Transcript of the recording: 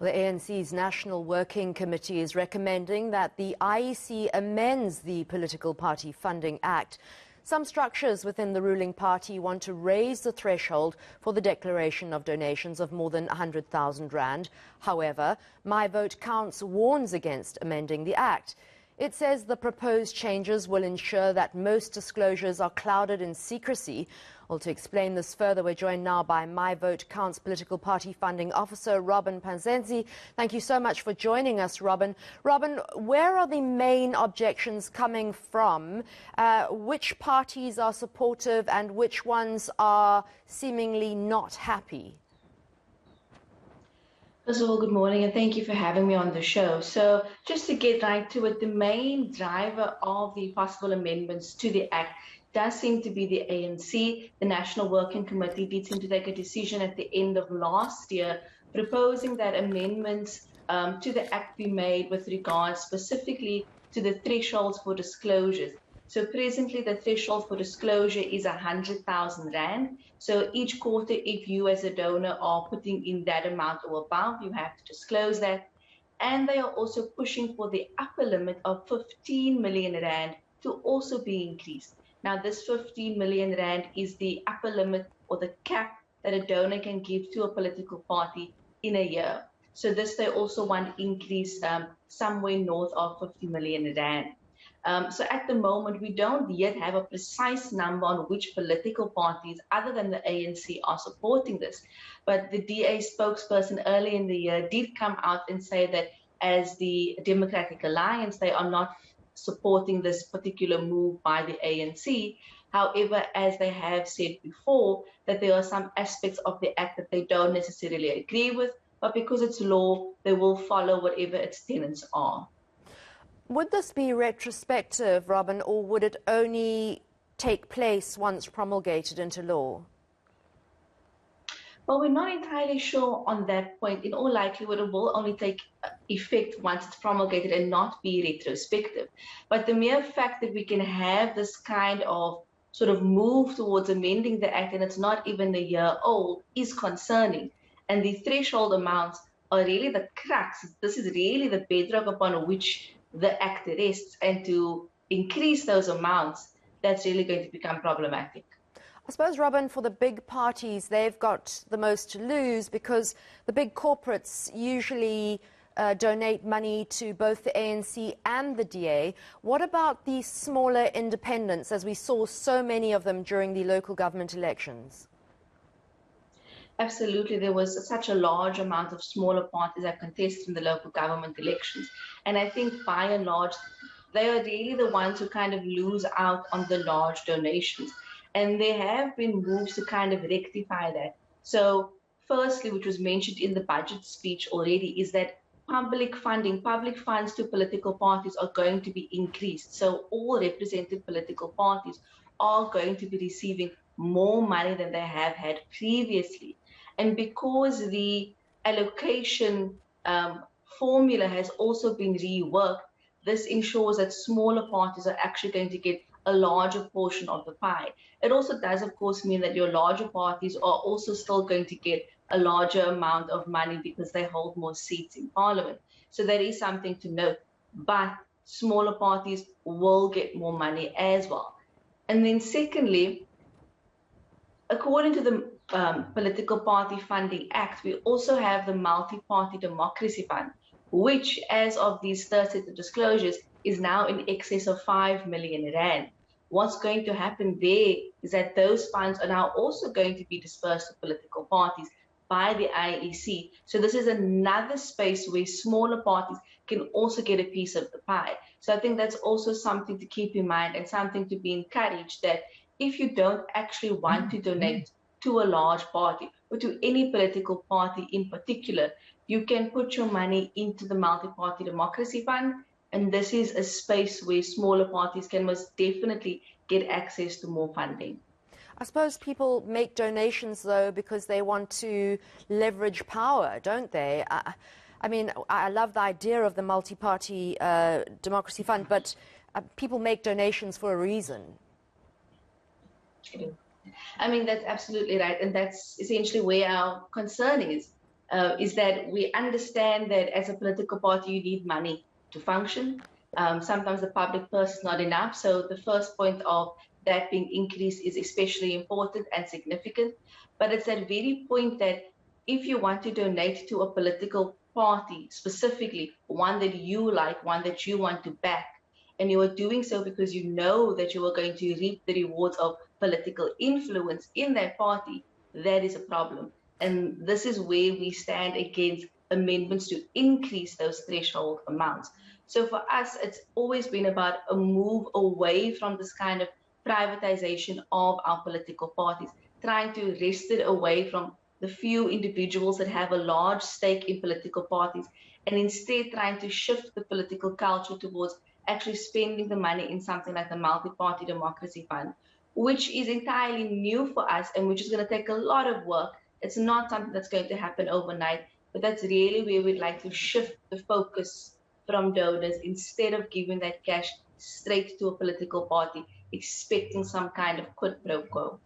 The ANC's National Working Committee is recommending that the IEC amends the Political Party Funding Act. Some structures within the ruling party want to raise the threshold for the declaration of donations of more than 100,000 rand. However, My Vote Counts warns against amending the act. It says the proposed changes will ensure that most disclosures are clouded in secrecy. Well, to explain this further, we're joined now by My Vote Counts Political Party Funding Officer, Robin Panzenzi. Thank you so much for joining us, Robin. Robin, where are the main objections coming from? Which parties are supportive and which ones are seemingly not happy? First of all, good morning and thank you for having me on the show. So just to get right to it, the main driver of the possible amendments to the Act does seem to be the ANC. The National Working Committee did seem to take a decision at the end of last year proposing that amendments to the Act be made with regard specifically to the thresholds for disclosures. So presently the threshold for disclosure is 100,000 Rand. So each quarter, if you as a donor are putting in that amount or above, you have to disclose that. And they are also pushing for the upper limit of 15 million Rand to also be increased. Now this 15 million Rand is the upper limit or the cap that a donor can give to a political party in a year. So this they also want to increase somewhere north of 50 million Rand. So at the moment, we don't yet have a precise number on which political parties, other than the ANC, are supporting this. But the DA spokesperson early in the year did come out and say that as the Democratic Alliance, they are not supporting this particular move by the ANC. However, as they have said before, that there are some aspects of the Act that they don't necessarily agree with, but because it's law, they will follow whatever its tenets are. Would this be retrospective, Robin, or would it only take place once promulgated into law? Well, we're not entirely sure on that point. In all likelihood, it will only take effect once it's promulgated and not be retrospective. But the mere fact that we can have this kind of sort of move towards amending the Act and it's not even a year old is concerning. And the threshold amounts are really the crux. This is really the bedrock upon which the Act rests, and to increase those amounts, that's really going to become problematic. I suppose, Robin, for the big parties, they've got the most to lose because the big corporates usually donate money to both the ANC and the DA. What about the smaller independents, as we saw so many of them during the local government elections? Absolutely, there was such a large amount of smaller parties that contested in the local government elections. And I think by and large, they are really the ones who kind of lose out on the large donations. And there have been moves to kind of rectify that. So firstly, which was mentioned in the budget speech already, is that public funding, public funds to political parties are going to be increased. So all represented political parties are going to be receiving more money than they have had previously. And because the allocation formula has also been reworked, this ensures that smaller parties are actually going to get a larger portion of the pie. It also does, of course, mean that your larger parties are also still going to get a larger amount of money because they hold more seats in Parliament. So that is something to note. But smaller parties will get more money as well. And then secondly, according to the Political Party Funding Act, we also have the Multi-Party Democracy Fund, which, as of these third set of disclosures, is now in excess of 5 million Rand. What's going to happen there is that those funds are now also going to be dispersed to political parties by the IEC. So this is another space where smaller parties can also get a piece of the pie. So I think that's also something to keep in mind and something to be encouraged, that if you don't actually want to donate to a large party or to any political party in particular, you can put your money into the Multi-Party Democracy Fund. And this is a space where smaller parties can most definitely get access to more funding. I suppose people make donations, though, because they want to leverage power, don't they? I mean, I love the idea of the Multi-Party Democracy Fund, but people make donations for a reason. I mean, that's absolutely right. And that's essentially where our concern is. is that we understand that as a political party, you need money to function. Sometimes the public purse is not enough. So the first point of that being increased is especially important and significant. But it's that very point that if you want to donate to a political party, specifically one that you like, one that you want to back, and you are doing so because you know that you are going to reap the rewards of political influence in that party, that is a problem. And this is where we stand against amendments to increase those threshold amounts. So for us, it's always been about a move away from this kind of privatization of our political parties, trying to wrest it away from the few individuals that have a large stake in political parties, and instead trying to shift the political culture towards actually spending the money in something like the multi-party democracy fund, which is entirely new for us and which is going to take a lot of work. It's not something that's going to happen overnight, but that's really where we'd like to shift the focus from donors instead of giving that cash straight to a political party, expecting some kind of quid pro quo.